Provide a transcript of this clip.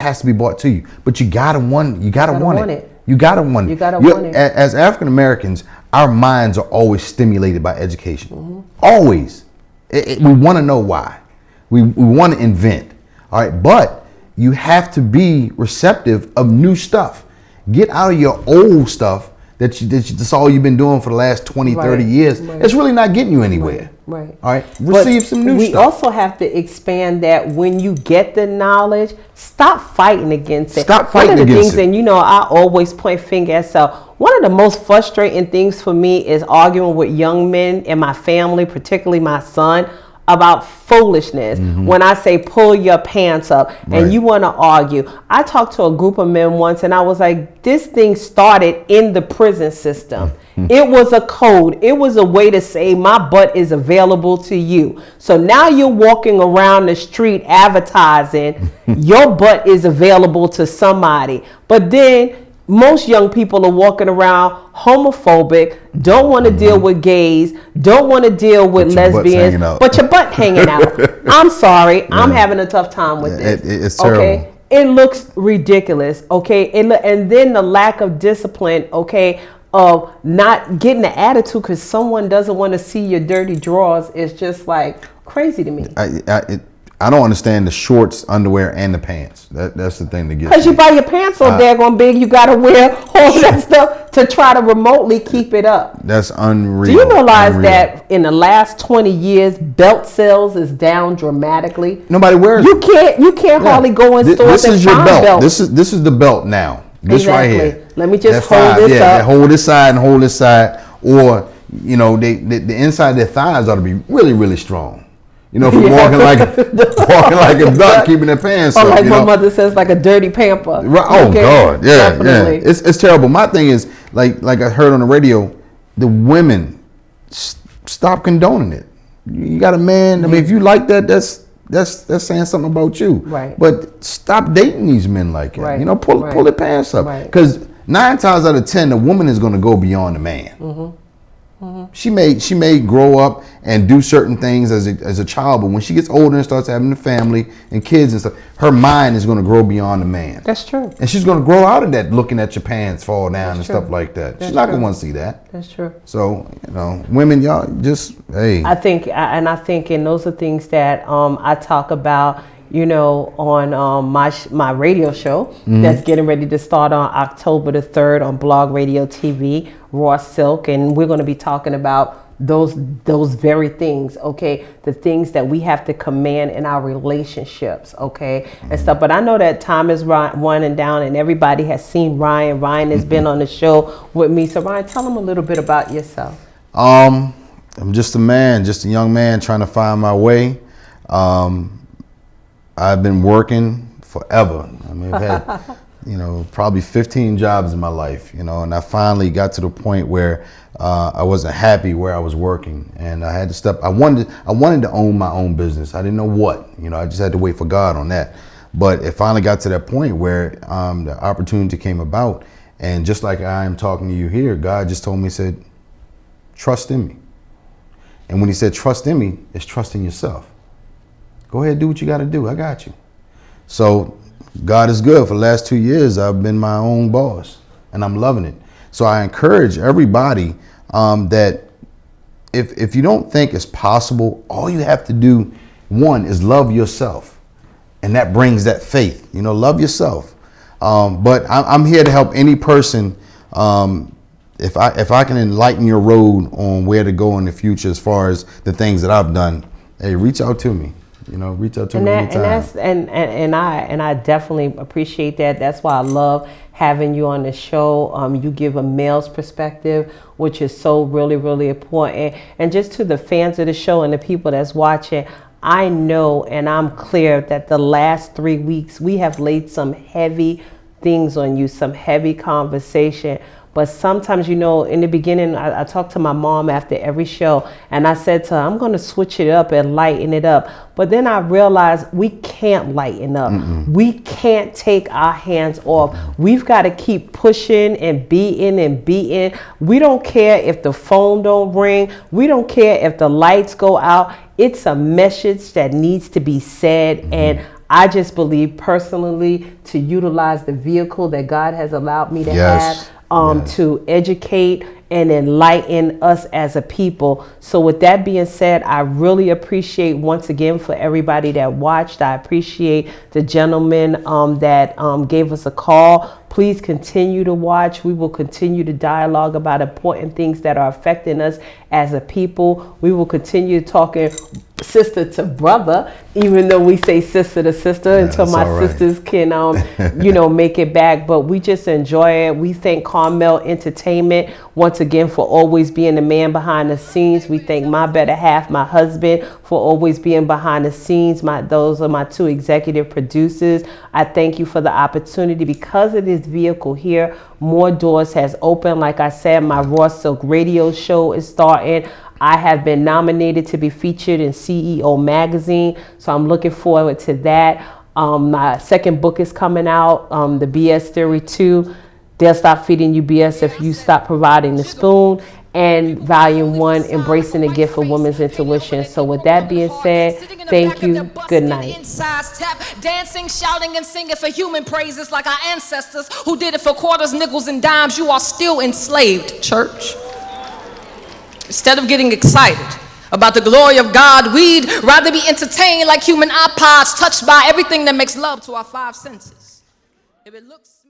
has to be brought to you. But you gotta want it. You gotta want it. You gotta want it. As African Americans, our minds are always stimulated by education. Always. We want to know why. We want to invent. All right, but you have to be receptive of new stuff. Get out of your old stuff that's all you've been doing for the last 20, 30 years. It's really not getting you anywhere. Right. All right. Receive some new stuff. We also have to expand that when you get the knowledge, stop fighting against it. Stop fighting against it. One of the things, and you know, I always point finger at self. One of the most frustrating things for me is arguing with young men in my family, particularly my son, about foolishness. When I say pull your pants up and you want to argue. I talked to a group of men once and I was like, this thing started in the prison system. It was a code. It was a way to say my butt is available to you. So now you're walking around the street advertising your butt is available to somebody. But then most young people are walking around homophobic, don't want to deal with gays, don't want to deal with lesbians, but your butt hanging out. I'm sorry, I'm having a tough time with this. It's terrible. Okay, it looks ridiculous. Okay, and then the lack of discipline. Okay, of not getting the attitude because someone doesn't want to see your dirty drawers is just like crazy to me. I don't understand the shorts, underwear, and the pants. That's the thing that gets me. Because you buy your pants so daggone big, you got to wear all that stuff to try to remotely keep it up. That's unreal. Do you realize that in the last 20 years, belt sales is down dramatically? Nobody wears it. You can't hardly go in stores and find belts. This is the belt now. This right here. Let me just hold this up. Hold this side and hold this side. Or, you know, the inside of their thighs ought to be really, really strong. You know, from walking like a duck, keeping their pants up. Or like my mother says, like a dirty pamper. Right. Oh, God. Yeah, definitely. Yeah. It's terrible. My thing is, like I heard on the radio, the women stop condoning it. You got a man. I mean, if you like that, that's saying something about you. Right. But stop dating these men like that. Right. You know, pull their pants up. Because 9 times out of 10, the woman is going to go beyond the man. She may grow up and do certain things as a child, but when she gets older and starts having a family and kids and stuff, her mind is going to grow beyond the man. That's true. And she's going to grow out of that, looking at your pants fall down and stuff like that. She's not going to want to see that. That's true. So, you know, women, y'all just, hey. I think, and those are things that I talk about, you know, on my radio show that's getting ready to start on October the 3rd on Blog Radio TV, Raw Silk, and we're going to be talking about those very things, okay? The things that we have to command in our relationships, okay? And stuff. But I know that time is winding down and everybody has seen Ryan. Ryan has been on the show with me. So Ryan, tell them a little bit about yourself. I'm just a man, just a young man trying to find my way. I've been working forever. I mean, I've had, you know, probably 15 jobs in my life, you know, and I finally got to the point where I wasn't happy where I was working, and I had to step. I wanted to own my own business. I didn't know what, you know, I just had to wait for God on that. But it finally got to that point where the opportunity came about, and just like I am talking to you here, God just told me, said, trust in me. And when he said trust in me, it's trusting yourself. Go ahead, do what you got to do. I got you. So God is good. For the last 2 years, I've been my own boss, and I'm loving it. So I encourage everybody that if you don't think it's possible, all you have to do, one, is love yourself. And that brings that faith. You know, love yourself. But I'm here to help any person. If I can enlighten your road on where to go in the future as far as the things that I've done, hey, reach out to me. You know, reach out to me anytime. And I definitely appreciate that. That's why I love having you on the show. You give a male's perspective, which is so really, really important. And just to the fans of the show and the people that's watching, I know and I'm clear that the last 3 weeks we have laid some heavy things on you, some heavy conversation. But sometimes, you know, in the beginning, I talked to my mom after every show, and I said to her, I'm going to switch it up and lighten it up. But then I realized we can't lighten up. We can't take our hands off. We've got to keep pushing and beating. We don't care if the phone don't ring. We don't care if the lights go out. It's a message that needs to be said. And I just believe personally to utilize the vehicle that God has allowed me to Yes. have Yes. to educate and enlighten us as a people. So with that being said, I really appreciate once again for everybody that watched. I appreciate the gentleman that gave us a call. Please continue to watch. We will continue to dialogue about important things that are affecting us as a people. We will continue talking sister to brother, even though we say sister to sister, until my sisters can, make it back. But we just enjoy it. We thank Carmel Entertainment once again for always being the man behind the scenes. We thank my better half, my husband, for always being behind the scenes. Those are my two executive producers. I thank you for the opportunity. Because of this vehicle here, more doors has opened. Like I said, my Raw Silk radio show is starting. I have been nominated to be featured in CEO magazine, so I'm looking forward to that. My second book is coming out, The BS Theory 2. They'll stop feeding you BS if you stop providing the spoon. And Volume 1, Embracing the Gift of Women's Intuition. So with that being said, thank you. Good night. Dancing, shouting, and singing for human praises like our ancestors who did it for quarters, nickels, and dimes. You are still enslaved, church. Instead of getting excited about the glory of God, we'd rather be entertained like human iPods, touched by everything that makes love to our five senses. If it looks